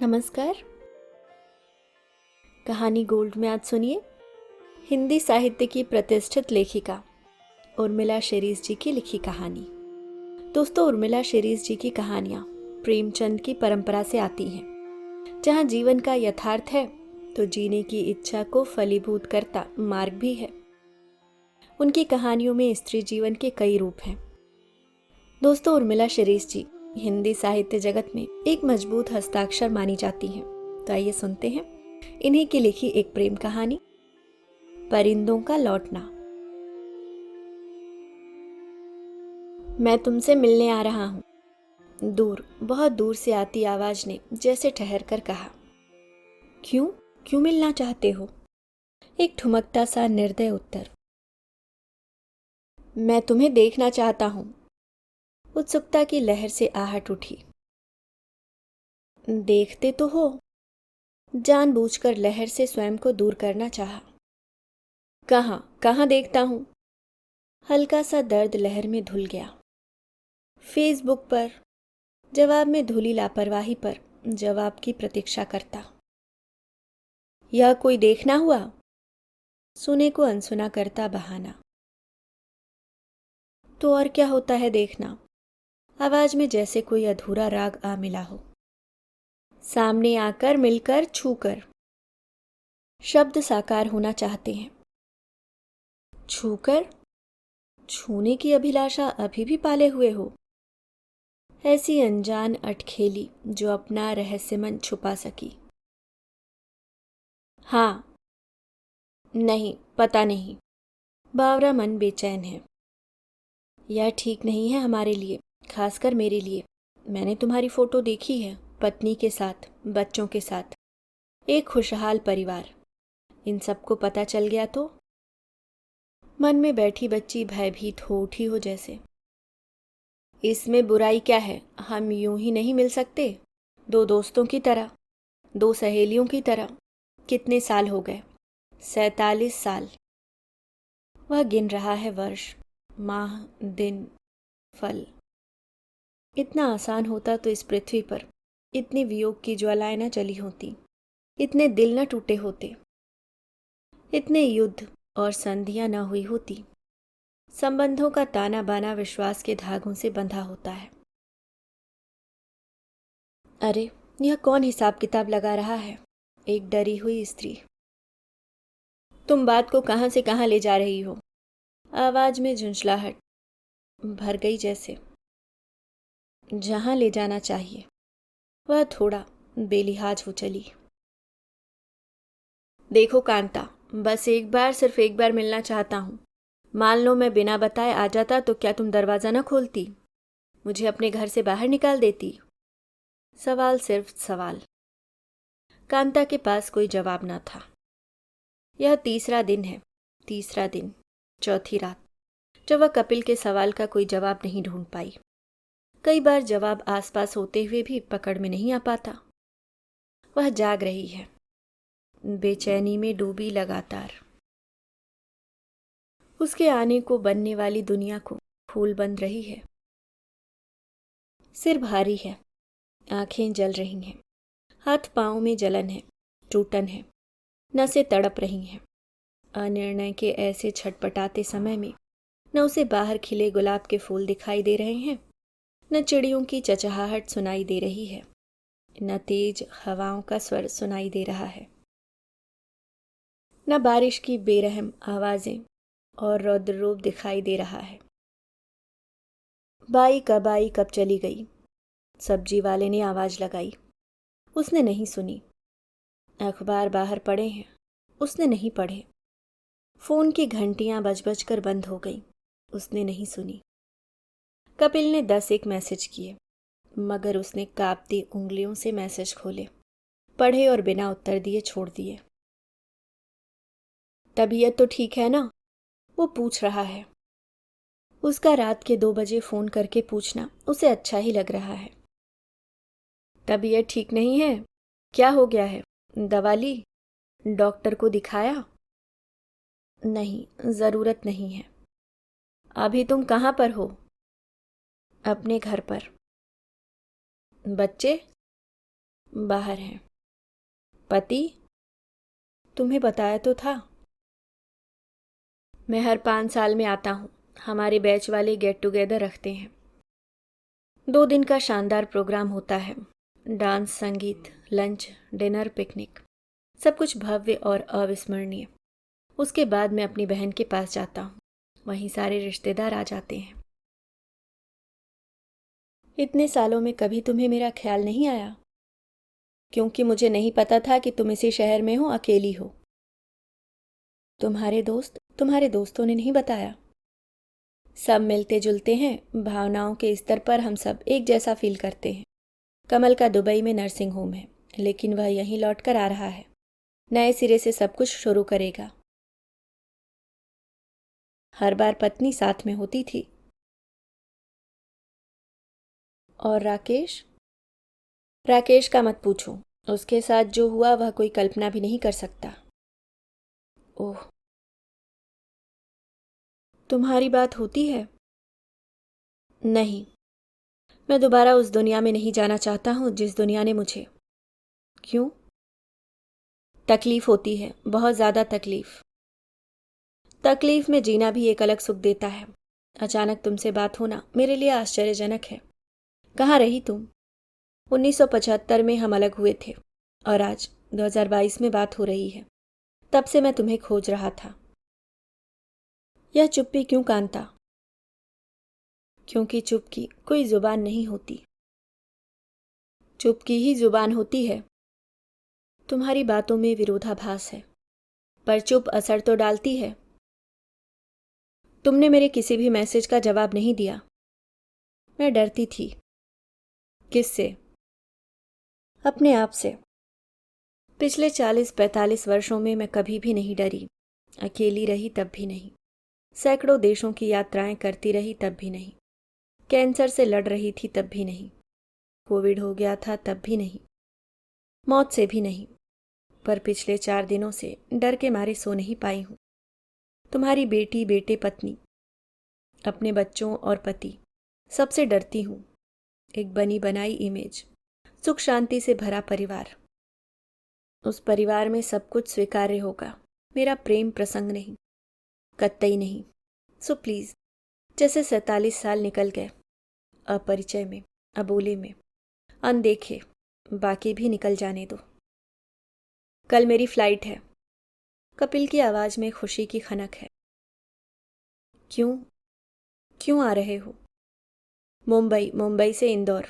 नमस्कार। कहानी गोल्ड में आज सुनिए हिंदी साहित्य की प्रतिष्ठित लेखिका उर्मिला शेरगिल जी की लिखी कहानी। दोस्तों, उर्मिला शेरगिल जी की कहानियाँ प्रेमचंद की परंपरा से आती हैं। जहाँ जीवन का यथार्थ है तो जीने की इच्छा को फलीभूत करता मार्ग भी है। उनकी कहानियों में स्त्री जीवन के कई रूप हैं। दोस्तों, उर्मिला शेरगिल जी हिंदी साहित्य जगत में एक मजबूत हस्ताक्षर मानी जाती हैं। तो आइए सुनते हैं इन्हीं की लिखी एक प्रेम कहानी, परिंदों का लौटना। मैं तुमसे मिलने आ रहा हूं, दूर, बहुत दूर से आती आवाज ने जैसे ठहर कर कहा। क्यों क्यों मिलना चाहते हो? एक ठुमकता सा निर्दय उत्तर। मैं तुम्हें देखना चाहता हूं। उत्सुकता की लहर से आहट उठी। देखते तो हो। जानबूझकर लहर से स्वयं को दूर करना चाहा। कहाँ कहाँ देखता हूं? हल्का सा दर्द लहर में धुल गया। फेसबुक पर। जवाब में धुली लापरवाही पर जवाब की प्रतीक्षा करता। यह कोई देखना हुआ? सुने को अनसुना करता बहाना। तो और क्या होता है देखना? आवाज में जैसे कोई अधूरा राग आ मिला हो। सामने आकर, मिलकर, छूकर। शब्द साकार होना चाहते हैं। छूकर? छूने की अभिलाषा अभी भी पाले हुए हो? ऐसी अनजान अटखेली जो अपना रहस्यमन छुपा सकी। हाँ, नहीं, पता नहीं। बावरा मन बेचैन है। यह ठीक नहीं है हमारे लिए, खासकर मेरे लिए। मैंने तुम्हारी फोटो देखी है, पत्नी के साथ, बच्चों के साथ, एक खुशहाल परिवार। इन सबको पता चल गया तो? मन में बैठी बच्ची भयभीत हो उठी हो जैसे। इसमें बुराई क्या है? हम यूं ही नहीं मिल सकते? दो दोस्तों की तरह, दो सहेलियों की तरह। कितने साल हो गए? 47 साल। वह गिन रहा है वर्ष, माह, दिन, फल। इतना आसान होता तो इस पृथ्वी पर इतनी वियोग की ज्वालाएं न जली होती, इतने दिल न टूटे होते, इतने युद्ध और संधियां न हुई होती। संबंधों का ताना बाना विश्वास के धागों से बंधा होता है। अरे, यह कौन हिसाब किताब लगा रहा है? एक डरी हुई स्त्री। तुम बात को कहां से कहां ले जा रही हो? आवाज में झुंझलाहट भर गई जैसे। जहां ले जाना चाहिए। वह थोड़ा बेलिहाज हो चली। देखो कांता, बस एक बार, सिर्फ एक बार मिलना चाहता हूं। मान लो मैं बिना बताए आ जाता तो क्या तुम दरवाजा न खोलती? मुझे अपने घर से बाहर निकाल देती? सवाल सिर्फ सवाल। कांता के पास कोई जवाब न था। यह तीसरा दिन है, तीसरा दिन, चौथी रात, जब वह कपिल के सवाल का कोई जवाब नहीं ढूंढ पाई। कई बार जवाब आसपास होते हुए भी पकड़ में नहीं आ पाता। वह जाग रही है, बेचैनी में डूबी लगातार। उसके आने को बनने वाली दुनिया को फूल बंद रही है। सिर भारी है, आंखें जल रही हैं, हाथ पांव में जलन है, टूटन है, नसें तड़प रही हैं। अनिर्णय के ऐसे छटपटाते समय में न उसे बाहर खिले गुलाब के फूल दिखाई दे रहे हैं, न चिड़ियों की चचहाहट सुनाई दे रही है, न तेज हवाओं का स्वर सुनाई दे रहा है, न बारिश की बेरहम आवाजें और रौद्र रूप दिखाई दे रहा है। बाई कब चली गई? सब्जी वाले ने आवाज लगाई। उसने नहीं सुनी। अखबार बाहर पड़े हैं, उसने नहीं पढ़े। फोन की घंटियां बज बज कर बंद हो गई, उसने नहीं सुनी। कपिल ने 10 एक मैसेज किए, मगर उसने कांपती उंगलियों से मैसेज खोले, पढ़े और बिना उत्तर दिए छोड़ दिए। तबीयत तो ठीक है ना? वो पूछ रहा है। उसका रात के 2 बजे फोन करके पूछना उसे अच्छा ही लग रहा है। तबीयत ठीक नहीं है? क्या हो गया है? दवा ली? डॉक्टर को दिखाया? नहीं, जरूरत नहीं है। अभी तुम कहाँ पर हो? अपने घर पर। बच्चे? बाहर हैं। पति? तुम्हें बताया तो था। मैं हर 5 साल में आता हूँ। हमारे बैच वाले गेट टुगेदर रखते हैं। 2 दिन का शानदार प्रोग्राम होता है। डांस, संगीत, लंच, डिनर, पिकनिक, सब कुछ भव्य और अविस्मरणीय। उसके बाद मैं अपनी बहन के पास जाता हूँ। वहीं सारे रिश्तेदार आ जाते हैं। इतने सालों में कभी तुम्हें मेरा ख्याल नहीं आया? क्योंकि मुझे नहीं पता था कि तुम इसी शहर में हो, अकेली हो। तुम्हारे दोस्तों ने नहीं बताया? सब मिलते जुलते हैं। भावनाओं के स्तर पर हम सब एक जैसा फील करते हैं। कमल का दुबई में नर्सिंग होम है, लेकिन वह यहीं लौट कर आ रहा है। नए सिरे से सब कुछ शुरू करेगा। हर बार पत्नी साथ में होती थी। और राकेश? राकेश का मत पूछो। उसके साथ जो हुआ वह कोई कल्पना भी नहीं कर सकता। ओह, तुम्हारी बात होती है? नहीं, मैं दोबारा उस दुनिया में नहीं जाना चाहता हूँ जिस दुनिया ने मुझे। क्यों? तकलीफ होती है, बहुत ज़्यादा तकलीफ। तकलीफ में जीना भी एक अलग सुख देता है। अचानक तुमसे बात होना मेरे लिए आश्चर्यजनक है। कहाँ रही तुम? 1975 में हम अलग हुए थे और आज 2022 में बात हो रही है। तब से मैं तुम्हें खोज रहा था। यह चुप्पी क्यों, कांता? क्योंकि चुप की कोई जुबान नहीं होती। चुप की ही जुबान होती है। तुम्हारी बातों में विरोधाभास है, पर चुप असर तो डालती है। तुमने मेरे किसी भी मैसेज का जवाब नहीं दिया। मैं डरती थी। किससे? अपने आप से। पिछले 40-45 वर्षों में मैं कभी भी नहीं डरी। अकेली रही तब भी नहीं। सैकड़ों देशों की यात्राएं करती रही तब भी नहीं। कैंसर से लड़ रही थी तब भी नहीं। कोविड हो गया था तब भी नहीं। मौत से भी नहीं। पर पिछले 4 दिनों से डर के मारे सो नहीं पाई हूँ। तुम्हारी बेटी, बेटे, पत्नी, अपने बच्चों और पति, सबसे डरती हूँ। एक बनी बनाई इमेज, सुख शांति से भरा परिवार। उस परिवार में सब कुछ स्वीकार्य होगा, मेरा प्रेम प्रसंग नहीं, कतई नहीं। सो प्लीज, जैसे 47 साल निकल गए, अपरिचय में, अबोले में, अनदेखे, बाकी भी निकल जाने दो। कल मेरी फ्लाइट है। कपिल की आवाज में खुशी की खनक है। क्यों? क्यों आ रहे हो? मुंबई, मुंबई से इंदौर।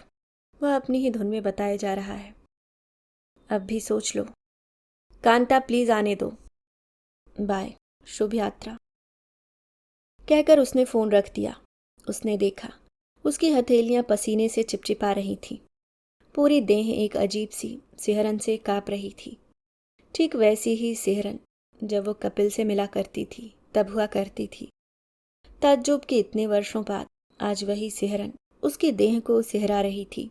वह अपनी ही धुन में बताया जा रहा है। अब भी सोच लो। कांता, प्लीज आने दो। बाय, शुभ यात्रा। कहकर उसने फोन रख दिया। उसने देखा, उसकी हथेलियां पसीने से चिपचिपा रही थीं। पूरी देह एक अजीब सी सिहरन से कांप रही थी। ठीक वैसी ही सिहरन जब वो कपिल से मिला करती थी, तब हुआ करती थी। ताज्जुब के इतने वर्षों बाद आज वही सिहरन उसकी देह को सिहरा रही थी।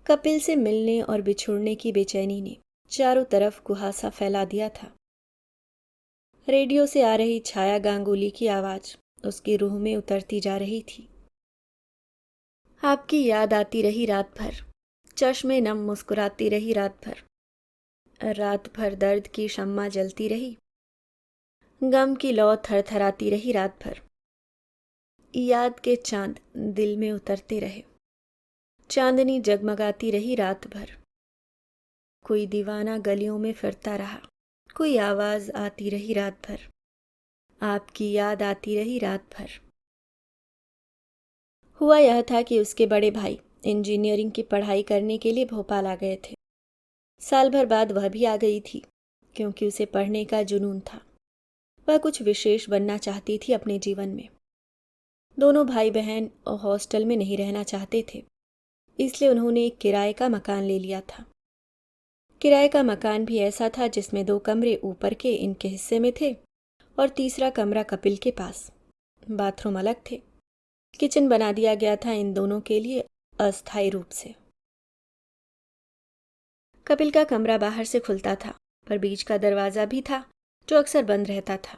कपिल से मिलने और बिछुड़ने की बेचैनी ने चारों तरफ कुहासा फैला दिया था। रेडियो से आ रही छाया गांगुली की आवाज उसकी रूह में उतरती जा रही थी। आपकी याद आती रही रात भर, चश्मे नम मुस्कुराती रही रात भर। रात भर दर्द की शम्मा जलती रही, गम की लौ थरथराती रही रात भर। याद के चांद दिल में उतरते रहे, चांदनी जगमगाती रही रात भर। कोई दीवाना गलियों में फिरता रहा, कोई आवाज आती रही रात भर। आपकी याद आती रही रात भर। हुआ यह था कि उसके बड़े भाई इंजीनियरिंग की पढ़ाई करने के लिए भोपाल आ गए थे। साल भर बाद वह भी आ गई थी, क्योंकि उसे पढ़ने का जुनून था। वह कुछ विशेष बनना चाहती थी अपने जीवन में। दोनों भाई बहन हॉस्टल में नहीं रहना चाहते थे, इसलिए उन्होंने एक किराए का मकान ले लिया था। किराए का मकान भी ऐसा था जिसमें 2 कमरे ऊपर के इनके हिस्से में थे और तीसरा कमरा कपिल के पास। बाथरूम अलग थे। किचन बना दिया गया था इन दोनों के लिए अस्थायी रूप से। कपिल का कमरा बाहर से खुलता था, पर बीच का दरवाज़ा भी था जो अक्सर बंद रहता था।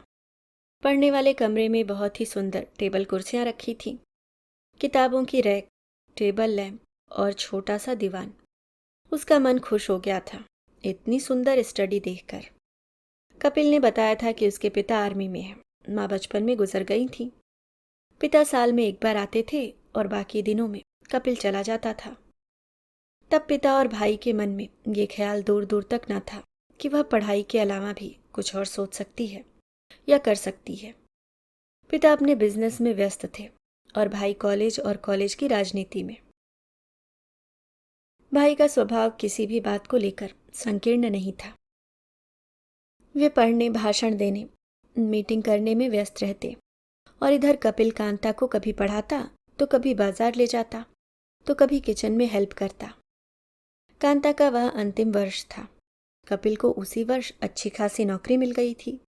पढ़ने वाले कमरे में बहुत ही सुंदर टेबल कुर्सियां रखी थीं, किताबों की रैक, टेबल लैंप और छोटा सा दीवान। उसका मन खुश हो गया था इतनी सुंदर स्टडी देखकर। कपिल ने बताया था कि उसके पिता आर्मी में हैं, माँ बचपन में गुजर गई थी। पिता साल में एक बार आते थे और बाकी दिनों में कपिल चला जाता था। तब पिता और भाई के मन में ये ख्याल दूर दूर तक न था कि वह पढ़ाई के अलावा भी कुछ और सोच सकती है या कर सकती है। पिता अपने बिजनेस में व्यस्त थे और भाई कॉलेज और कॉलेज की राजनीति में। भाई का स्वभाव किसी भी बात को लेकर संकीर्ण नहीं था। वे पढ़ने, भाषण देने, मीटिंग करने में व्यस्त रहते और इधर कपिल कांता को कभी पढ़ाता तो कभी बाजार ले जाता तो कभी किचन में हेल्प करता। कांता का वह अंतिम वर्ष था। कपिल को उसी वर्ष अच्छी खासी नौकरी मिल गई थी।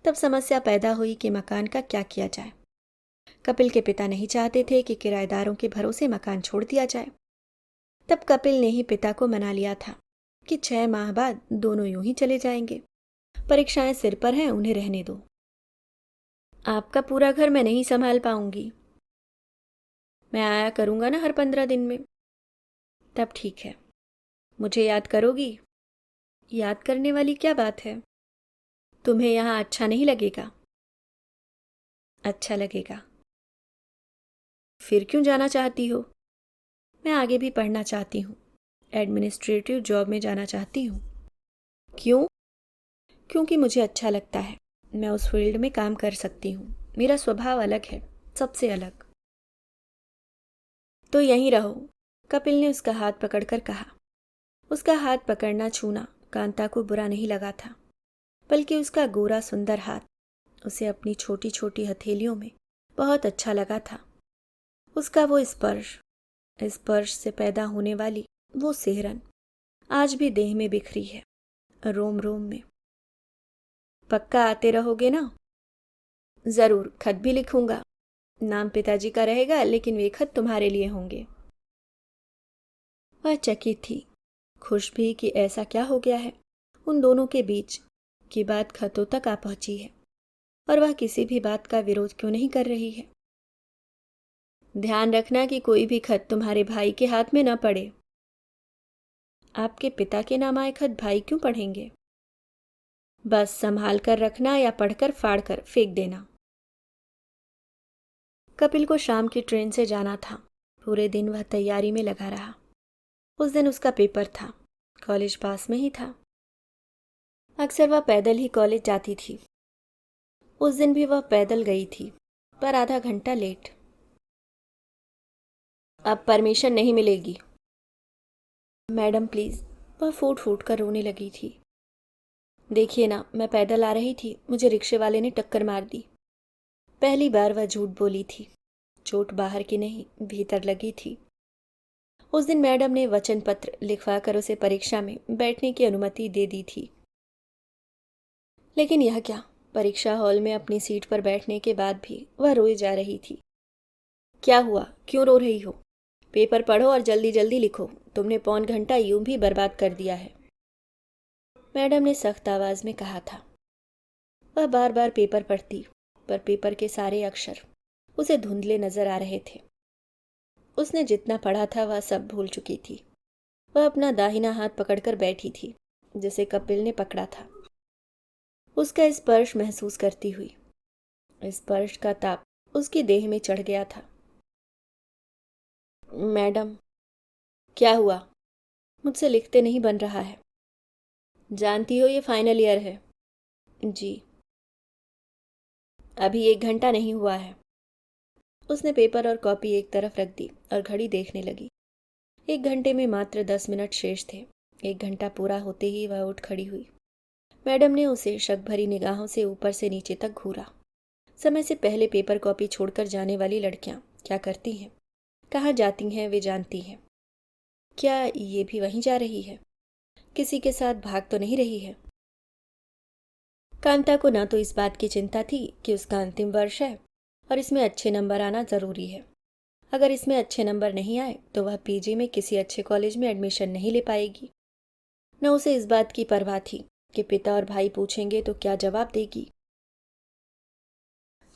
तब समस्या पैदा हुई कि मकान का क्या किया जाए। कपिल के पिता नहीं चाहते थे कि किराएदारों के भरोसे मकान छोड़ दिया जाए। तब कपिल ने ही पिता को मना लिया था कि 6 माह बाद दोनों यूं ही चले जाएंगे। परीक्षाएं सिर पर हैं, उन्हें रहने दो। आपका पूरा घर मैं नहीं संभाल पाऊंगी। मैं आया करूंगा ना हर 15 दिन में। तब ठीक है। मुझे याद करोगी? याद करने वाली क्या बात है? तुम्हें यहाँ अच्छा नहीं लगेगा? अच्छा लगेगा। फिर क्यों जाना चाहती हो? मैं आगे भी पढ़ना चाहती हूँ। एडमिनिस्ट्रेटिव जॉब में जाना चाहती हूँ। क्यों? क्योंकि मुझे अच्छा लगता है। मैं उस फील्ड में काम कर सकती हूँ। मेरा स्वभाव अलग है, सबसे अलग। तो यहीं रहो, कपिल ने उसका हाथ पकड़कर कहा। उसका हाथ पकड़ना, छूना कांता को बुरा नहीं लगा था, बल्कि उसका गोरा सुंदर हाथ उसे अपनी छोटी छोटी हथेलियों में बहुत अच्छा लगा था। उसका वो स्पर्श, स्पर्श से पैदा होने वाली वो सिहरन आज भी देह में बिखरी है, रोम रोम में। पक्का आते रहोगे ना? जरूर, खत भी लिखूंगा। नाम पिताजी का रहेगा, लेकिन वे खत तुम्हारे लिए होंगे। वह चकित थी, खुश भी कि ऐसा क्या हो गया है उन दोनों के बीच की बात खतों तक आ पहुंची है और वह किसी भी बात का विरोध क्यों नहीं कर रही है। ध्यान रखना कि कोई भी खत तुम्हारे भाई के हाथ में न पड़े। आपके पिता के नाम आए खत भाई क्यों पढ़ेंगे? बस संभाल कर रखना या पढ़कर फाड़ कर फेंक देना। कपिल को शाम की ट्रेन से जाना था। पूरे दिन वह तैयारी में लगा रहा। उस दिन उसका पेपर था। कॉलेज पास में ही था। अक्सर वह पैदल ही कॉलेज जाती थी। उस दिन भी वह पैदल गई थी, पर आधा घंटा लेट। अब परमिशन नहीं मिलेगी। Madam please. वह फूट फूट कर रोने लगी थी। देखिए ना, मैं पैदल आ रही थी, मुझे रिक्शे वाले ने टक्कर मार दी। पहली बार वह झूठ बोली थी। चोट बाहर की नहीं, भीतर लगी थी। उस दिन मैडम ने वचन पत्र लिखवाकर उसे परीक्षा में बैठने की अनुमति दे दी थी। लेकिन यह क्या, परीक्षा हॉल में अपनी सीट पर बैठने के बाद भी वह रोई जा रही थी। क्या हुआ, क्यों रो रही हो? पेपर पढ़ो और जल्दी जल्दी लिखो। तुमने पौन घंटा यूं भी बर्बाद कर दिया है, मैडम ने सख्त आवाज में कहा था। वह बार बार पेपर पढ़ती, पर पेपर के सारे अक्षर उसे धुंधले नजर आ रहे थे। उसने जितना पढ़ा था वह सब भूल चुकी थी। वह अपना दाहिना हाथ पकड़कर बैठी थी, जिसे कपिल ने पकड़ा था। उसका स्पर्श महसूस करती हुई, स्पर्श का ताप उसकी देह में चढ़ गया था। मैडम। क्या हुआ? मुझसे लिखते नहीं बन रहा है। जानती हो ये फाइनल ईयर है। जी। अभी 1 घंटा नहीं हुआ है। उसने पेपर और कॉपी एक तरफ रख दी और घड़ी देखने लगी। 1 घंटे में मात्र 10 मिनट शेष थे। 1 घंटा पूरा होते ही वह उठ खड़ी हुई। मैडम ने उसे शक भरी निगाहों से ऊपर से नीचे तक घूरा। समय से पहले पेपर कॉपी छोड़कर जाने वाली लड़कियां क्या करती हैं, कहाँ जाती हैं, वे जानती हैं। क्या ये भी वहीं जा रही है? किसी के साथ भाग तो नहीं रही है? कांता को ना तो इस बात की चिंता थी कि उसका अंतिम वर्ष है और इसमें अच्छे नंबर आना जरूरी है। अगर इसमें अच्छे नंबर नहीं आए तो वह पीजी में किसी अच्छे कॉलेज में एडमिशन नहीं ले पाएगी। न उसे इस बात की परवाह थी कि पिता और भाई पूछेंगे तो क्या जवाब देगी।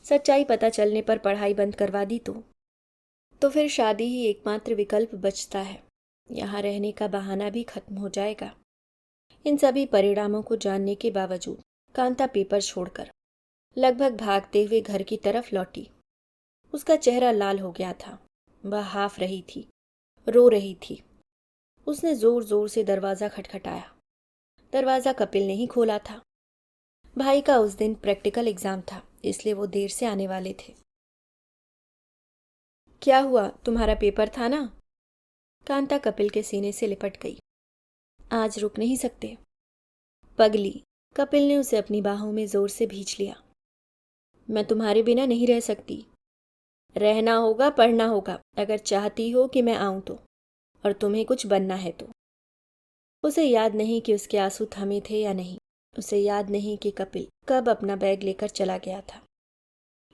सच्चाई पता चलने पर पढ़ाई बंद करवा दी तो फिर शादी ही एकमात्र विकल्प बचता है। यहाँ रहने का बहाना भी खत्म हो जाएगा। इन सभी परिणामों को जानने के बावजूद कांता पेपर छोड़कर लगभग भागते हुए घर की तरफ लौटी। उसका चेहरा लाल हो गया था। वह हाफ रही थी, रो रही थी। उसने जोर जोर से दरवाज़ा खटखटाया। दरवाज़ा कपिल ने ही खोला था। भाई का उस दिन प्रैक्टिकल एग्जाम था, इसलिए वो देर से आने वाले थे। क्या हुआ, तुम्हारा पेपर था ना? कांता कपिल के सीने से लिपट गई। आज रुक नहीं सकते? पगली, कपिल ने उसे अपनी बाहों में जोर से भींच लिया। मैं तुम्हारे बिना नहीं रह सकती। रहना होगा, पढ़ना होगा, अगर चाहती हो कि मैं आऊं तो, और तुम्हें कुछ बनना है तो। उसे याद नहीं कि उसके आंसू थमे थे या नहीं। उसे याद नहीं कि कपिल कब अपना बैग लेकर चला गया था।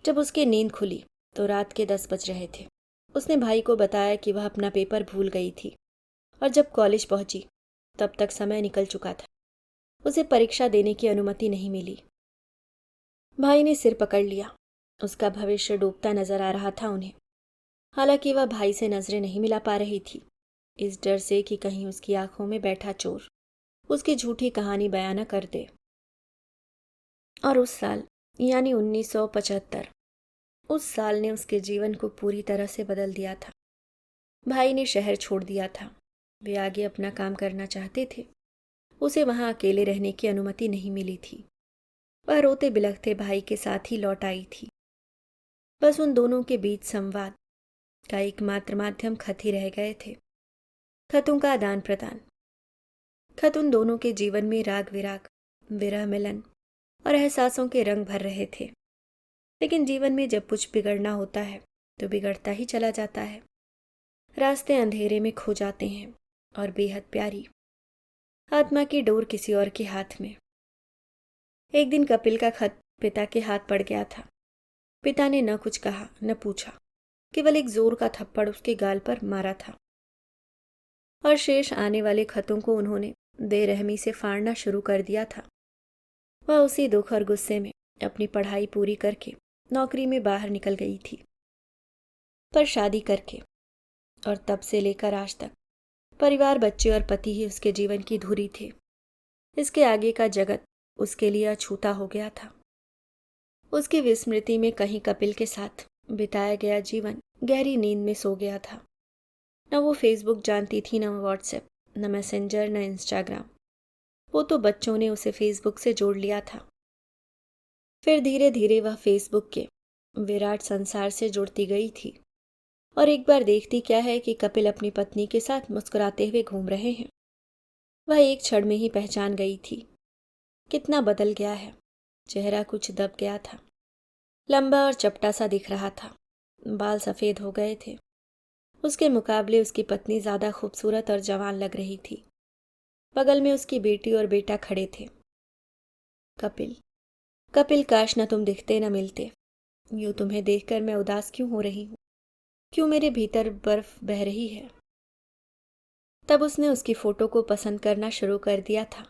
जब उसकी नींद खुली तो रात के 10 बज रहे थे। उसने भाई को बताया कि वह अपना पेपर भूल गई थी, और जब कॉलेज पहुंची तब तक समय निकल चुका था। उसे परीक्षा देने की अनुमति नहीं मिली। भाई ने सिर पकड़ लिया। उसका भविष्य डूबता नजर आ रहा था उन्हें। हालांकि वह भाई से नजरें नहीं मिला पा रही थी, इस डर से कि कहीं उसकी आंखों में बैठा चोर उसकी झूठी कहानी बयां न कर दे। और उस साल, यानी 1975, उस साल ने उसके जीवन को पूरी तरह से बदल दिया था। भाई ने शहर छोड़ दिया था। वे आगे अपना काम करना चाहते थे। उसे वहां अकेले रहने की अनुमति नहीं मिली थी। वह रोते बिलखते भाई के साथ ही लौट आई थी। बस उन दोनों के बीच संवाद का एकमात्र माध्यम खत ही रह गए थे। खतों का आदान प्रदान। खत उन दोनों के जीवन में राग विराग, विरह मिलन और एहसासों के रंग भर रहे थे। लेकिन जीवन में जब कुछ बिगड़ना होता है तो बिगड़ता ही चला जाता है। रास्ते अंधेरे में खो जाते हैं और बेहद प्यारी आत्मा की डोर किसी और के हाथ में। एक दिन कपिल का खत पिता के हाथ पड़ गया था। पिता ने न कुछ कहा न पूछा, केवल एक जोर का थप्पड़ उसके गाल पर मारा था। और शेष आने वाले खतों को उन्होंने बेरहमी से फाड़ना शुरू कर दिया था। वह उसी दुख और गुस्से में अपनी पढ़ाई पूरी करके नौकरी में बाहर निकल गई थी। पर शादी करके और तब से लेकर आज तक परिवार, बच्चे और पति ही उसके जीवन की धुरी थे। इसके आगे का जगत उसके लिए अछूता हो गया था। उसकी विस्मृति में कहीं कपिल के साथ बिताया गया जीवन गहरी नींद में सो गया था। न वो फेसबुक जानती थी, न व्हाट्सएप, न मैसेंजर, न इंस्टाग्राम। वो तो बच्चों ने उसे फेसबुक से जोड़ लिया था। फिर धीरे धीरे वह फेसबुक के विराट संसार से जुड़ती गई थी, और एक बार देखती क्या है कि कपिल अपनी पत्नी के साथ मुस्कुराते हुए घूम रहे हैं। वह एक क्षण में ही पहचान गई थी। कितना बदल गया है। चेहरा कुछ दब गया था, लंबा और चपटा सा दिख रहा था। बाल सफ़ेद हो गए थे। उसके मुकाबले उसकी पत्नी ज़्यादा खूबसूरत और जवान लग रही थी। बगल में उसकी बेटी और बेटा खड़े थे। कपिल, कपिल, काश न तुम दिखते न मिलते। यूँ तुम्हें देखकर मैं उदास क्यों हो रही हूँ? क्यों मेरे भीतर बर्फ बह रही है? तब उसने उसकी फ़ोटो को पसंद करना शुरू कर दिया था।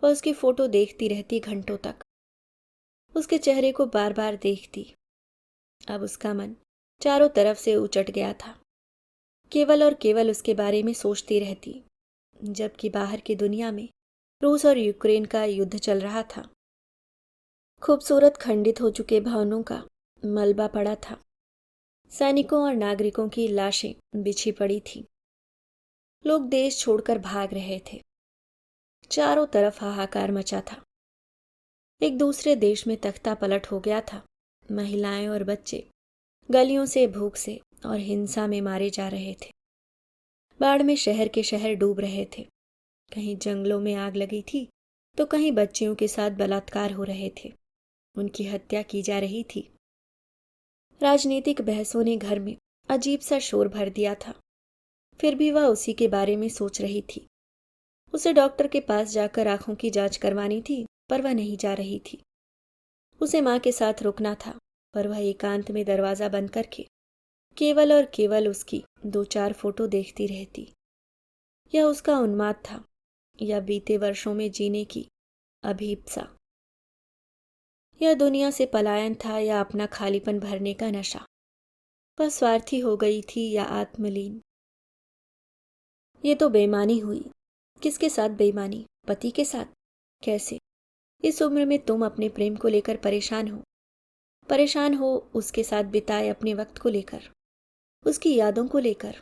वह उसकी फ़ोटो देखती रहती घंटों तक। उसके चेहरे को बार बार देखती। अब उसका मन चारों तरफ से उचट गया था। केवल और केवल उसके बारे में सोचती रहती, जबकि बाहर की दुनिया में रूस और यूक्रेन का युद्ध चल रहा था। खूबसूरत खंडित हो चुके भवनों का मलबा पड़ा था। सैनिकों और नागरिकों की लाशें बिछी पड़ी थी। लोग देश छोड़कर भाग रहे थे। चारों तरफ हाहाकार मचा था। एक दूसरे देश में तख्ता पलट हो गया था। महिलाएं और बच्चे गलियों से भूख से और हिंसा में मारे जा रहे थे। बाढ़ में शहर के शहर डूब रहे थे। कहीं जंगलों में आग लगी थी तो कहीं बच्चियों के साथ बलात्कार हो रहे थे। उनकी हत्या की जा रही थी। राजनीतिक बहसों ने घर में अजीब सा शोर भर दिया था। फिर भी वह उसी के बारे में सोच रही थी। उसे डॉक्टर के पास जाकर आंखों की जांच करवानी थी, पर वह नहीं जा रही थी। उसे माँ के साथ रुकना था, पर वह एकांत में दरवाज़ा बंद करके केवल और केवल उसकी 2-4 फोटो देखती रहती। यह उसका उन्माद था, या बीते वर्षों में जीने की अभीप्सा। यह दुनिया से पलायन था, या अपना खालीपन भरने का नशा। वह स्वार्थी हो गई थी या आत्मलीन। ये तो बेईमानी हुई। किसके साथ बेईमानी? पति के साथ? कैसे? इस उम्र में तुम अपने प्रेम को लेकर परेशान हो उसके साथ बिताए अपने वक्त को लेकर, उसकी यादों को लेकर।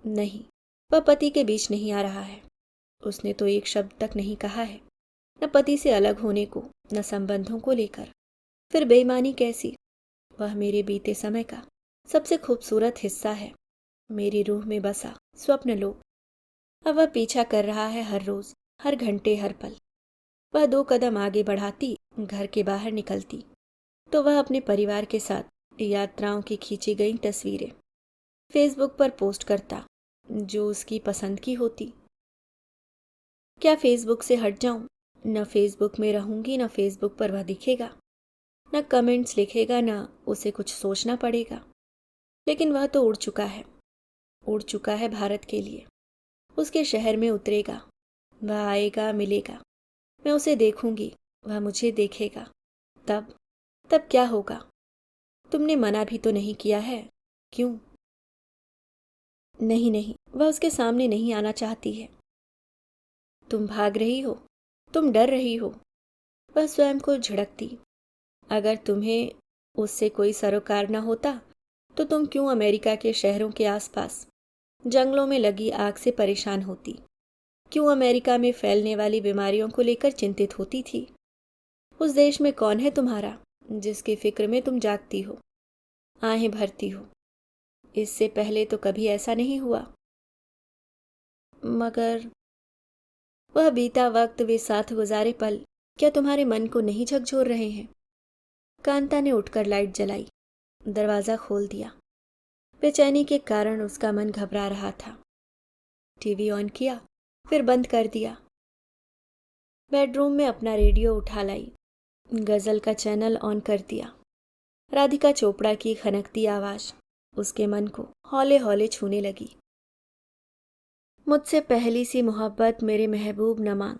नहीं, वह पति के बीच नहीं आ रहा है। उसने तो एक शब्द तक नहीं कहा है, न पति से अलग होने को, न संबंधों को लेकर। फिर बेईमानी कैसी? वह मेरे बीते समय का सबसे खूबसूरत हिस्सा है, मेरी रूह में बसा स्वप्न लोक। अब वह पीछा कर रहा है हर रोज, हर घंटे, हर पल। वह 2 कदम आगे बढ़ाती, घर के बाहर निकलती, तो वह अपने परिवार के साथ यात्राओं की खींची गई तस्वीरें फेसबुक पर पोस्ट करता, जो उसकी पसंद की होती। क्या फेसबुक से हट जाऊं? न फेसबुक में रहूंगी, न फेसबुक पर वह दिखेगा, न कमेंट्स लिखेगा, न उसे कुछ सोचना पड़ेगा। लेकिन वह तो उड़ चुका है भारत के लिए। उसके शहर में उतरेगा, वह आएगा, मिलेगा, मैं उसे देखूंगी, वह मुझे देखेगा। तब क्या होगा? तुमने मना भी तो नहीं किया है, क्यों? नहीं, वह उसके सामने नहीं आना चाहती है। तुम भाग रही हो, तुम डर रही हो। वह स्वयं को झिड़कती। अगर तुम्हें उससे कोई सरोकार न होता तो तुम क्यों अमेरिका के शहरों के आसपास जंगलों में लगी आग से परेशान होती? क्यों अमेरिका में फैलने वाली बीमारियों को लेकर चिंतित होती थी? उस देश में कौन है तुम्हारा जिसकी फिक्र में तुम जागती हो, आहें भरती हो? इससे पहले तो कभी ऐसा नहीं हुआ। मगर वह बीता वक्त, वे साथ गुजारे पल, क्या तुम्हारे मन को नहीं झकझोर रहे हैं? कांता ने उठकर लाइट जलाई, दरवाजा खोल दिया। बेचैनी के कारण उसका मन घबरा रहा था। टीवी ऑन किया, फिर बंद कर दिया। बेडरूम में अपना रेडियो उठा लाई, गजल का चैनल ऑन कर दिया। राधिका चोपड़ा की खनकती आवाज उसके मन को हौले हौले छूने लगी। मुझसे पहली सी मोहब्बत मेरे महबूब न मांग,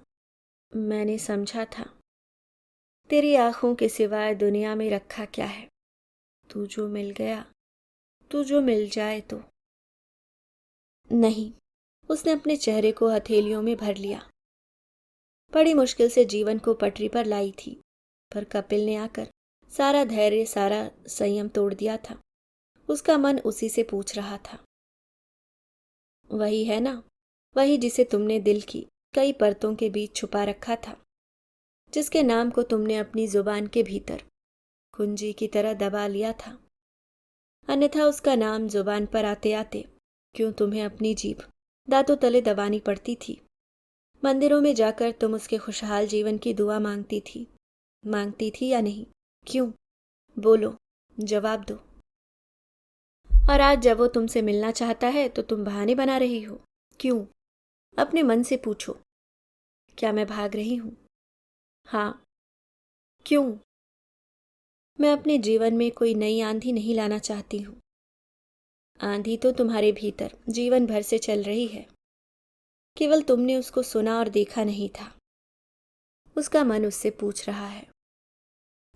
मैंने समझा था तेरी आंखों के सिवाय दुनिया में रखा क्या है। तू जो मिल गया, तू जो मिल जाए तो। नहीं, उसने अपने चेहरे को हथेलियों में भर लिया। बड़ी मुश्किल से जीवन को पटरी पर लाई थी, पर कपिल ने आकर सारा धैर्य, सारा संयम तोड़ दिया था। उसका मन उसी से पूछ रहा था। वही है ना, वही जिसे तुमने दिल की कई परतों के बीच छुपा रखा था, जिसके नाम को तुमने अपनी जुबान के भीतर कुंजी की तरह दबा लिया था। अन्यथा उसका नाम जुबान पर आते आते क्यों तुम्हें अपनी जीभ दांतों तले दबानी पड़ती थी? मंदिरों में जाकर तुम उसके खुशहाल जीवन की दुआ मांगती थी या नहीं? क्यों? बोलो, जवाब दो। और आज जब वो तुमसे मिलना चाहता है तो तुम बहाने बना रही हो। क्यों? अपने मन से पूछो, क्या मैं भाग रही हूं? हाँ। क्यों? मैं अपने जीवन में कोई नई आंधी नहीं लाना चाहती हूं। आंधी तो तुम्हारे भीतर जीवन भर से चल रही है, केवल तुमने उसको सुना और देखा नहीं था। उसका मन उससे पूछ रहा है,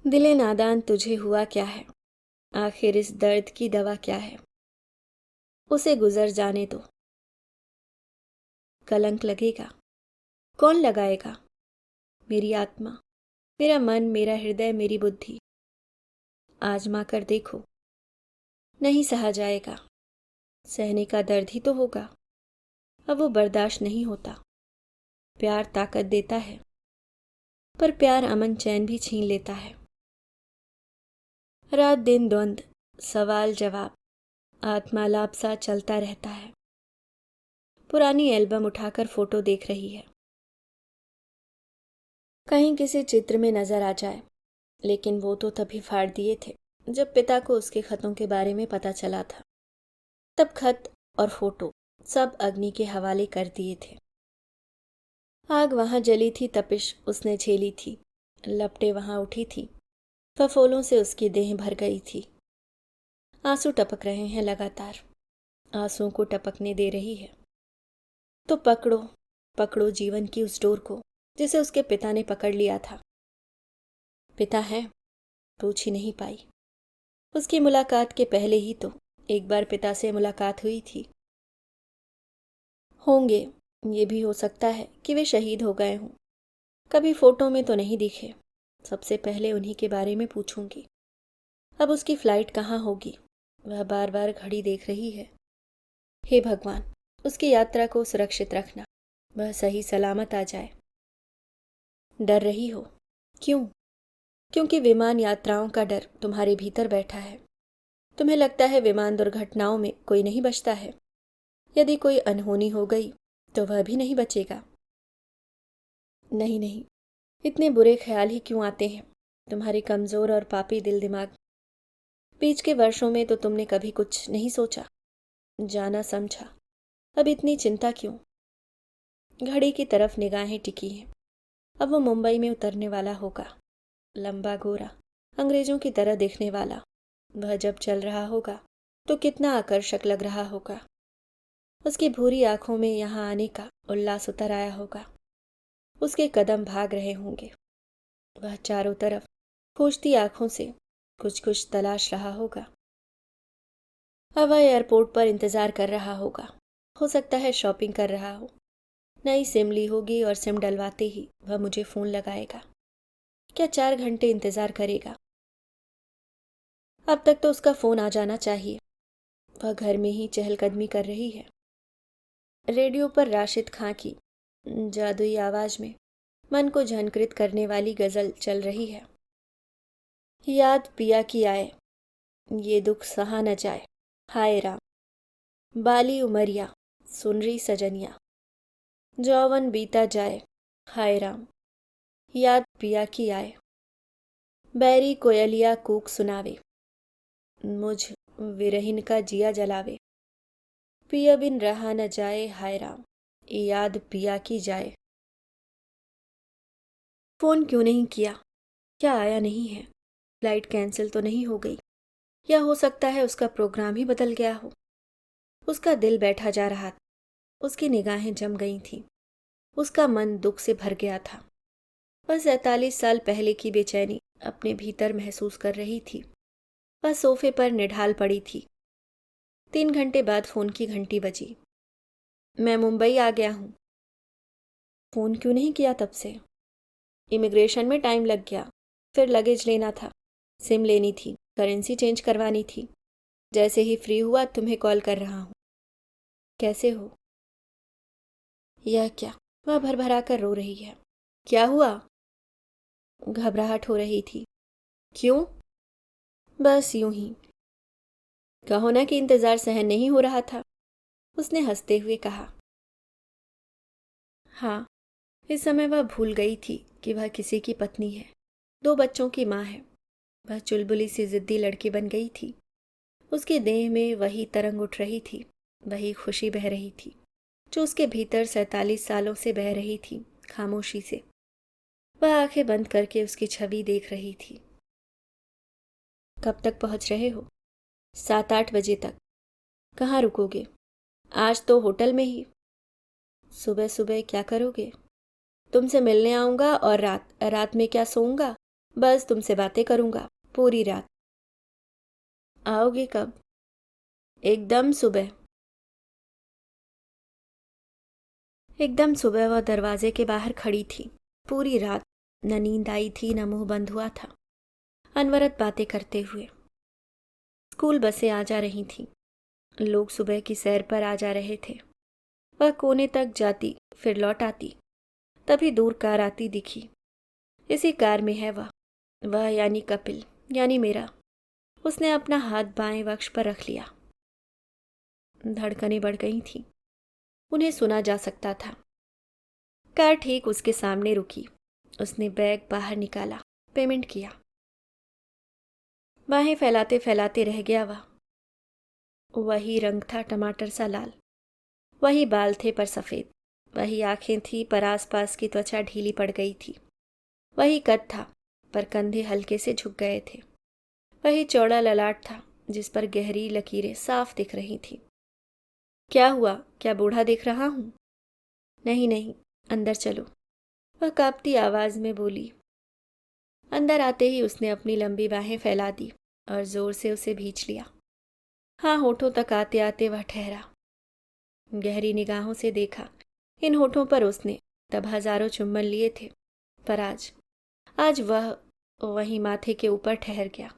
दिले नादान तुझे हुआ क्या है? आखिर इस दर्द की दवा क्या है? उसे गुजर जाने दो। कलंक लगेगा, कौन लगाएगा? मेरी आत्मा, मेरा मन, मेरा हृदय, मेरी बुद्धि। आजमा कर देखो, नहीं सहा जाएगा। सहने का दर्द ही तो होगा। अब वो बर्दाश्त नहीं होता। प्यार ताकत देता है, पर प्यार अमन चैन भी छीन लेता है। रात दिन द्वंद, सवाल जवाब, आत्मालाप सा चलता रहता है। पुरानी एल्बम उठाकर फोटो देख रही है, कहीं किसी चित्र में नजर आ जाए। लेकिन वो तो तभी फाड़ दिए थे जब पिता को उसके खतों के बारे में पता चला था। तब खत और फोटो सब अग्नि के हवाले कर दिए थे। आग वहां जली थी, तपिश उसने झेली थी, लपटें वहां उठी थी, फफोलों से उसकी देह भर गई थी। आंसू टपक रहे हैं लगातार, आंसुओं को टपकने दे रही है। तो पकड़ो जीवन की उस डोर को जिसे उसके पिता ने पकड़ लिया था। पिता है, पूछ ही नहीं पाई। उसकी मुलाकात के पहले ही तो एक बार पिता से मुलाकात हुई थी। होंगे, ये भी हो सकता है कि वे शहीद हो गए हों। कभी फोटो में तो नहीं दिखे। सबसे पहले उन्हीं के बारे में पूछूंगी। अब उसकी फ्लाइट कहाँ होगी? वह बार बार घड़ी देख रही है। हे भगवान, उसकी यात्रा को सुरक्षित रखना, वह सही सलामत आ जाए। डर रही हो? क्यों? क्योंकि विमान यात्राओं का डर तुम्हारे भीतर बैठा है। तुम्हें लगता है विमान दुर्घटनाओं में कोई नहीं बचता है। यदि कोई अनहोनी हो गई तो वह भी नहीं बचेगा। नहीं नहीं, इतने बुरे ख्याल ही क्यों आते हैं तुम्हारे कमज़ोर और पापी दिल दिमाग? बीच के वर्षों में तो तुमने कभी कुछ नहीं सोचा, जाना समझा। अब इतनी चिंता क्यों? घड़ी की तरफ निगाहें टिकी हैं। अब वो मुंबई में उतरने वाला होगा। लंबा गोरा, अंग्रेजों की तरह दिखने वाला। वह जब चल रहा होगा तो कितना आकर्षक लग रहा होगा। उसकी भूरी आंखों में यहाँ आने का उल्लास उतर आया होगा। उसके कदम भाग रहे होंगे। वह चारों तरफ खोजती आंखों से कुछ कुछ तलाश रहा होगा। अब वह एयरपोर्ट पर इंतजार कर रहा होगा। हो सकता है शॉपिंग कर रहा हो। नई सिम ली होगी और सिम डलवाते ही वह मुझे फ़ोन लगाएगा। क्या 4 घंटे इंतजार करेगा? अब तक तो उसका फ़ोन आ जाना चाहिए। वह घर में ही चहलकदमी कर रही है। रेडियो पर राशिद खां की जादुई आवाज़ में मन को झनकृत करने वाली गज़ल चल रही है। याद पिया की आए, ये दुख सहा न जाए, हाय राम। बाली उमरिया, सुन रही सजनिया, जौवन बीता जाए, हाय राम। याद पिया की आए, बैरी कोयलिया कूक सुनावे, मुझ विरहिन का जिया जलावे। पिया बिन रहा न जाए, हाय राम, याद पिया की जाए। फ़ोन क्यों नहीं किया? क्या आया नहीं है? फ्लाइट कैंसिल तो नहीं हो गई? या हो सकता है उसका प्रोग्राम ही बदल गया हो। उसका दिल बैठा जा रहा था। उसकी निगाहें जम गई थीं। उसका मन दुख से भर गया था। वह 47 साल पहले की बेचैनी अपने भीतर महसूस कर रही थी। वह सोफे पर निढाल पड़ी थी। 3 घंटे बाद फ़ोन की घंटी बजी। मैं मुंबई आ गया हूँ। फ़ोन क्यों नहीं किया तब से? इमिग्रेशन में टाइम लग गया। फिर लगेज लेना था, सिम लेनी थी, करेंसी चेंज करवानी थी। जैसे ही फ्री हुआ तुम्हें कॉल कर रहा हूँ। कैसे हो? यह क्या? वह भरभरा कर रो रही है। क्या हुआ? घबराहट हो रही थी। क्यों? बस यूं ही। कहो ना कि इंतज़ार सहन नहीं हो रहा था। उसने हंसते हुए कहा। हाँ, इस समय वह भूल गई थी कि वह किसी की पत्नी है, 2 बच्चों की माँ है। वह चुलबुली सी जिद्दी लड़की बन गई थी। उसकी देह में वही तरंग उठ रही थी, वही खुशी बह रही थी जो उसके भीतर 47 सालों से बह रही थी, खामोशी से। वह आंखें बंद करके उसकी छवि देख रही थी। कब तक पहुंच रहे हो? 7-8 बजे तक। कहाँ रुकोगे? आज तो होटल में ही। सुबह सुबह क्या करोगे? तुमसे मिलने आऊँगा और रात रात में क्या सोऊंगा? बस तुमसे बातें करूँगा पूरी रात। आओगे कब? एकदम सुबह। एकदम सुबह वह दरवाजे के बाहर खड़ी थी। पूरी रात न नींद आई थी न मुंह बंद हुआ था। अनवरत बातें करते हुए स्कूल बसें आ जा रही थीं। लोग सुबह की सैर पर आ जा रहे थे। वह कोने तक जाती फिर लौट आती। तभी दूर कार आती दिखी। इसी कार में है वह यानी कपिल, यानी मेरा। उसने अपना हाथ बाएं वक्ष पर रख लिया। धड़कनें बढ़ गई थीं। उन्हें सुना जा सकता था। कार ठीक उसके सामने रुकी। उसने बैग बाहर निकाला, पेमेंट किया। बाहें फैलाते फैलाते रह गया वह। वही रंग था टमाटर सा लाल, वही बाल थे पर सफ़ेद, वही आंखें थी पर आसपास की त्वचा ढीली पड़ गई थी, वही कद था पर कंधे हल्के से झुक गए थे, वही चौड़ा ललाट था जिस पर गहरी लकीरें साफ दिख रही थी। क्या हुआ? क्या बूढ़ा दिख रहा हूँ? नहीं नहीं, अंदर चलो, वह कांपती आवाज़ में बोली। अंदर आते ही उसने अपनी लंबी बाहें फैला दी और जोर से उसे भींच लिया। हाँ, होठों तक आते आते वह ठहरा। गहरी निगाहों से देखा। इन होठों पर उसने तब हजारों चुम्बन लिए थे, पर आज वह वहीं माथे के ऊपर ठहर गया।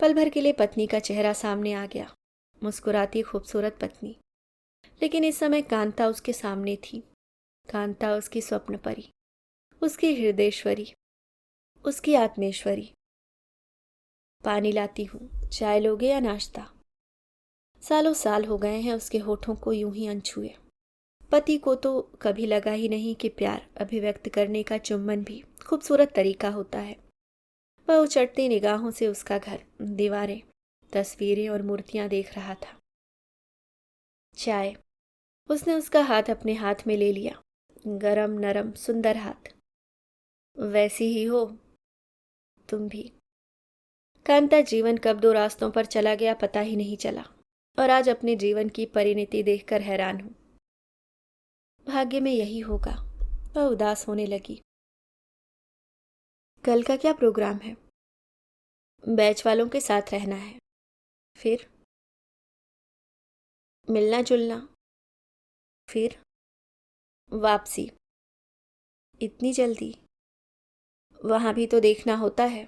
पल भर के लिए पत्नी का चेहरा सामने आ गया, मुस्कुराती खूबसूरत पत्नी। लेकिन इस समय कांता उसके सामने थी। कांता उसकी स्वप्न परी, उसकी हृदयेश्वरी, उसकी आत्मेश्वरी। पानी लाती हूँ, चाय लोगे या नाश्ता? सालों साल हो गए हैं उसके होठों को यूं ही अनछुए। पति को तो कभी लगा ही नहीं कि प्यार अभिव्यक्त करने का चुम्बन भी खूबसूरत तरीका होता है। वह उचटती निगाहों से उसका घर, दीवारें, तस्वीरें और मूर्तियां देख रहा था। चाय। उसने उसका हाथ अपने हाथ में ले लिया, गरम नरम सुंदर हाथ। वैसी ही हो तुम भी। कांता जीवन कब दो रास्तों पर चला गया पता ही नहीं चला, और आज अपने जीवन की परिणति देखकर हैरान हूं। भाग्य में यही होगा। वह उदास होने लगी। कल का क्या प्रोग्राम है? बैच वालों के साथ रहना है। फिर मिलना जुलना। फिर वापसी। इतनी जल्दी? वहां भी तो देखना होता है।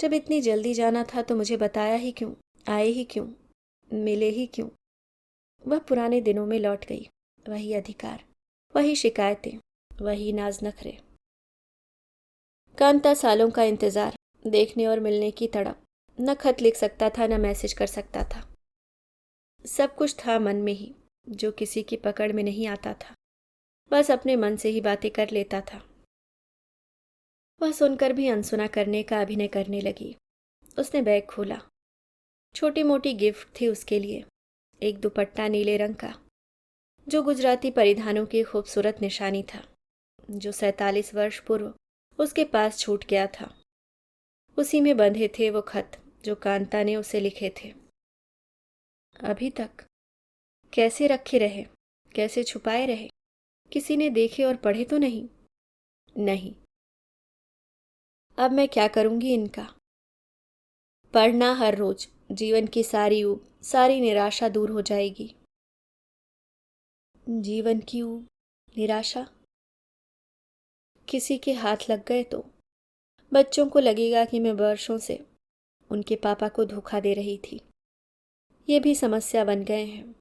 जब इतनी जल्दी जाना था तो मुझे बताया ही क्यों? आए ही क्यों? मिले ही क्यों? वह पुराने दिनों में लौट गई। वही अधिकार, वही शिकायतें, वही नाज नखरे। कांता सालों का इंतजार, देखने और मिलने की तड़प। न खत लिख सकता था, न मैसेज कर सकता था। सब कुछ था मन में ही, जो किसी की पकड़ में नहीं आता था। बस अपने मन से ही बातें कर लेता था। वह सुनकर भी अनसुना करने का अभिनय करने लगी। उसने बैग खोला। छोटी मोटी गिफ्ट थी उसके लिए। एक दुपट्टा नीले रंग का, जो गुजराती परिधानों की खूबसूरत निशानी था, जो 47 वर्ष पूर्व उसके पास छूट गया था। उसी में बंधे थे वो खत जो कांता ने उसे लिखे थे। अभी तक कैसे रखे रहे, कैसे छुपाए रहे? किसी ने देखे और पढ़े तो नहीं? नहीं। अब मैं क्या करूंगी इनका? पढ़ना हर रोज, जीवन की सारी ऊब, सारी निराशा दूर हो जाएगी। जीवन की ऊब, निराशा? किसी के हाथ लग गए तो बच्चों को लगेगा कि मैं वर्षों से उनके पापा को धोखा दे रही थी। ये भी समस्या बन गए हैं।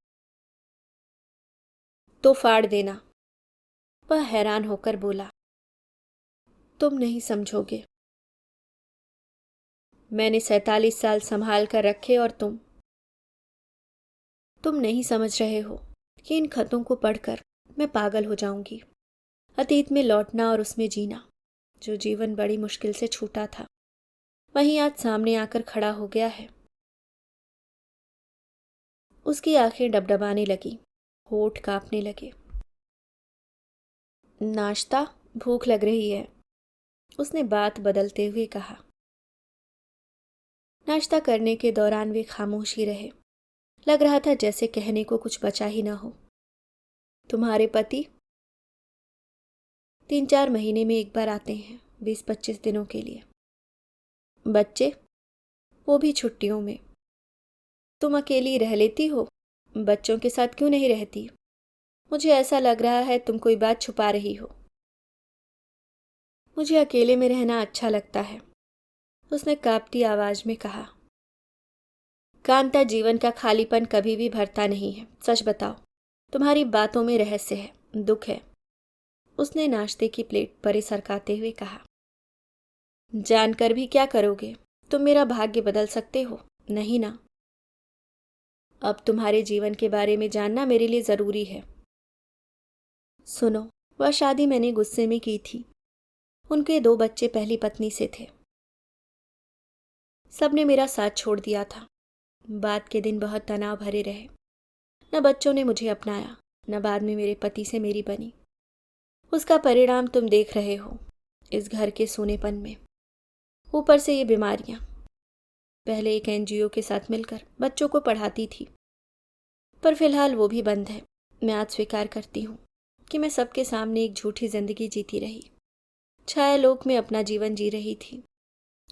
तो फाड़ देना। वह हैरान होकर बोला। तुम नहीं समझोगे। मैंने 47 साल संभाल कर रखे और तुम नहीं समझ रहे हो कि इन खतों को पढ़कर मैं पागल हो जाऊंगी। अतीत में लौटना और उसमें जीना, जो जीवन बड़ी मुश्किल से छूटा था, वहीं आज सामने आकर खड़ा हो गया है। उसकी आंखें डबडबाने लगी, होठ कांपने लगे। नाश्ता? भूख लग रही है, उसने बात बदलते हुए कहा। नाश्ता करने के दौरान वे खामोश ही रहे। लग रहा था जैसे कहने को कुछ बचा ही ना हो। तुम्हारे पति? 3-4 महीने में एक बार आते हैं, 20-25 दिनों के लिए। बच्चे? वो भी छुट्टियों में। तुम अकेली रह लेती हो, बच्चों के साथ क्यों नहीं रहती? मुझे ऐसा लग रहा है तुम कोई बात छुपा रही हो। मुझे अकेले में रहना अच्छा लगता है, उसने कांपती आवाज में कहा। कांता, जीवन का खालीपन कभी भी भरता नहीं है। सच बताओ, तुम्हारी बातों में रहस्य है, दुख है। उसने नाश्ते की प्लेट परे सरकाते हुए कहा। जानकर भी क्या करोगे? तुम मेरा भाग्य बदल सकते हो नहीं ना? अब तुम्हारे जीवन के बारे में जानना मेरे लिए जरूरी है। सुनो, वह शादी मैंने गुस्से में की थी। उनके 2 बच्चे पहली पत्नी से थे। सबने मेरा साथ छोड़ दिया था। बाद के दिन बहुत तनाव भरे रहे। न बच्चों ने मुझे अपनाया, न बाद में मेरे पति से मेरी बनी। उसका परिणाम तुम देख रहे हो, इस घर के सूनेपन में। ऊपर से ये बीमारियां। पहले एक एनजीओ के साथ मिलकर बच्चों को पढ़ाती थी, पर फिलहाल वो भी बंद है। मैं आज स्वीकार करती हूँ कि मैं सबके सामने एक झूठी जिंदगी जीती रही, छायालोक में अपना जीवन जी रही थी।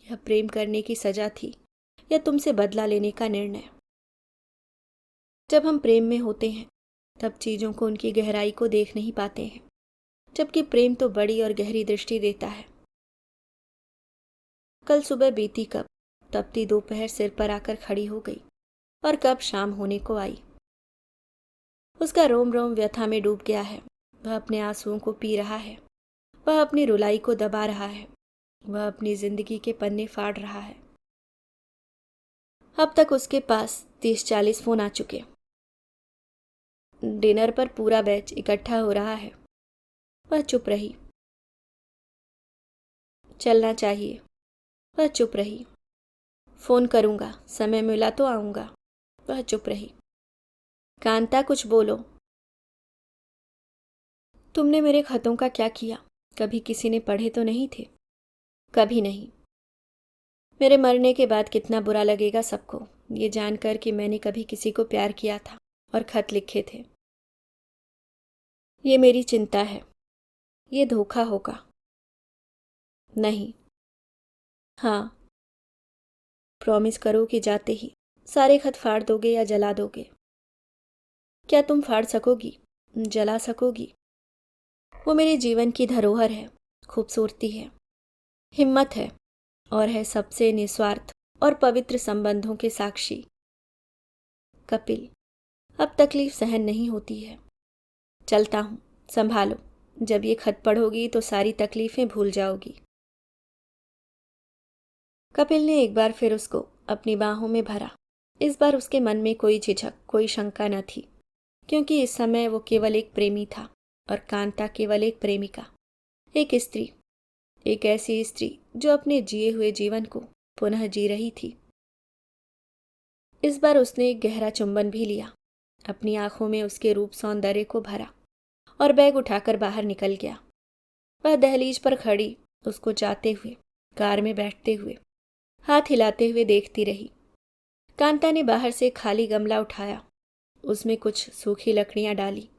यह प्रेम करने की सजा थी या तुमसे बदला लेने का निर्णय? जब हम प्रेम में होते हैं तब चीज़ों को उनकी गहराई को देख नहीं पाते हैं, जबकि प्रेम तो बड़ी और गहरी दृष्टि देता है। कल सुबह बीती कब तपती दोपहर सिर पर आकर खड़ी हो गई और कब शाम होने को आई। उसका रोम रोम व्यथा में डूब गया है। वह अपने आंसुओं को पी रहा है, वह अपनी रुलाई को दबा रहा है, वह अपनी जिंदगी के पन्ने फाड़ रहा है। अब तक उसके पास 30-40 फोन आ चुके। डिनर पर पूरा बैच इकट्ठा हो रहा है। वह चुप रही। चलना चाहिए। वह चुप रही। फोन करूंगा, समय मिला तो आऊंगा। वह चुप रही। कांता, कुछ बोलो। तुमने मेरे खतों का क्या किया? कभी किसी ने पढ़े तो नहीं थे? कभी नहीं। मेरे मरने के बाद कितना बुरा लगेगा सबको, ये जानकर कि मैंने कभी किसी को प्यार किया था और खत लिखे थे। ये मेरी चिंता है। ये धोखा होगा। नहीं। हाँ। प्रॉमिस करो कि जाते ही सारे खत फाड़ दोगे या जला दोगे। क्या तुम फाड़ सकोगी? जला सकोगी? वो मेरे जीवन की धरोहर है, खूबसूरती है, हिम्मत है और है सबसे निस्वार्थ और पवित्र संबंधों के साक्षी। कपिल, अब तकलीफ सहन नहीं होती है। चलता हूं, संभालो। जब ये खत पढ़ोगी तो सारी तकलीफें भूल जाओगी। कपिल ने एक बार फिर उसको अपनी बाहों में भरा। इस बार उसके मन में कोई झिझक, कोई शंका न थी, क्योंकि इस समय वो केवल एक प्रेमी था और कांता केवल एक प्रेमिका, एक स्त्री, एक ऐसी स्त्री जो अपने जिए हुए जीवन को पुनः जी रही थी। इस बार उसने एक गहरा चुंबन भी लिया, अपनी आंखों में उसके रूप सौंदर्य को भरा और बैग उठाकर बाहर निकल गया। वह दहलीज पर खड़ी उसको जाते हुए, कार में बैठते हुए, हाथ हिलाते हुए देखती रही। कांता ने बाहर से खाली गमला उठाया, उसमें कुछ सूखी लकड़ियां डाली,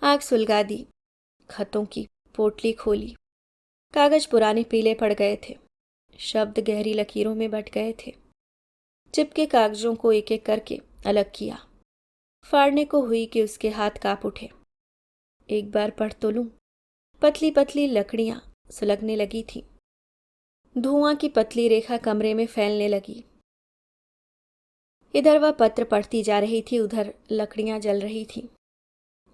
आग सुलगा दी, खतों की पोटली खोली। कागज पुराने पीले पड़ गए थे, शब्द गहरी लकीरों में बट गए थे। चिपके कागजों को एक एक करके अलग किया। फाड़ने को हुई कि उसके हाथ कांप उठे। एक बार पढ़ तो लूं। पतली पतली लकड़ियां सुलगने लगी थी। धुआं की पतली रेखा कमरे में फैलने लगी। इधर वह पत्र पढ़ती जा रही थी, उधर लकड़ियां जल रही थीं।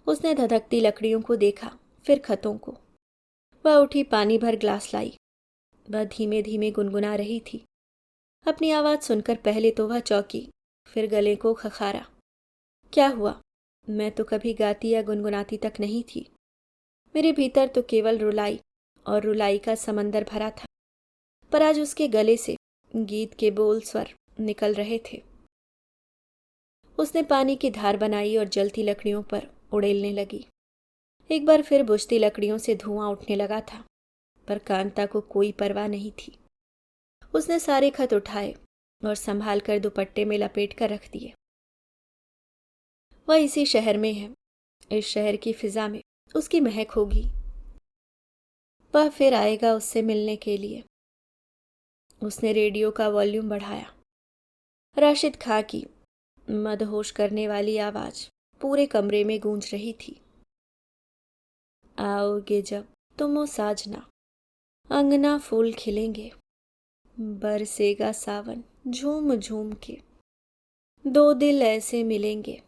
उसने धधकती लकड़ियों को देखा, फिर खतों को। वह उठी, पानी भर ग्लास लाई। वह धीमे धीमे गुनगुना रही थी। अपनी आवाज सुनकर पहले तो वह चौंकी, फिर गले को खखारा। क्या हुआ? मैं तो कभी गाती या गुनगुनाती तक नहीं थी। मेरे भीतर तो केवल रुलाई और रुलाई का समंदर भरा था, पर आज उसके गले से गीत के बोल स्वर निकल रहे थे। उसने पानी की धार बनाई और जलती लकड़ियों पर उड़ेलने लगी। एक बार फिर बुझती लकड़ियों से धुआं उठने लगा था, पर कांता को कोई परवाह नहीं थी। उसने सारे खत उठाए और संभाल कर दुपट्टे में लपेट कर रख दिए। वह इसी शहर में है, इस शहर की फिजा में उसकी महक होगी। वह फिर आएगा उससे मिलने के लिए। उसने रेडियो का वॉल्यूम बढ़ाया। राशिद खां की मदहोश करने वाली आवाज पूरे कमरे में गूंज रही थी। आओगे जब तुम ओ साजना, अंगना फूल खिलेंगे, बरसेगा सावन झूम झूम के, दो दिल ऐसे मिलेंगे,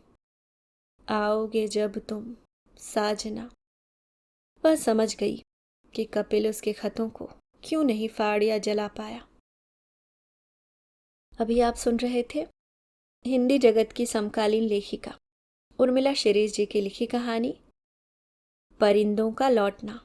आओगे जब तुम साजना। वह समझ गई कि कपिल उसके खतों को क्यों नहीं फाड़ या जला पाया। अभी आप सुन रहे थे हिंदी जगत की समकालीन लेखिका उर्मिला शिरीष जी की लिखी कहानी परिंदों का लौटना।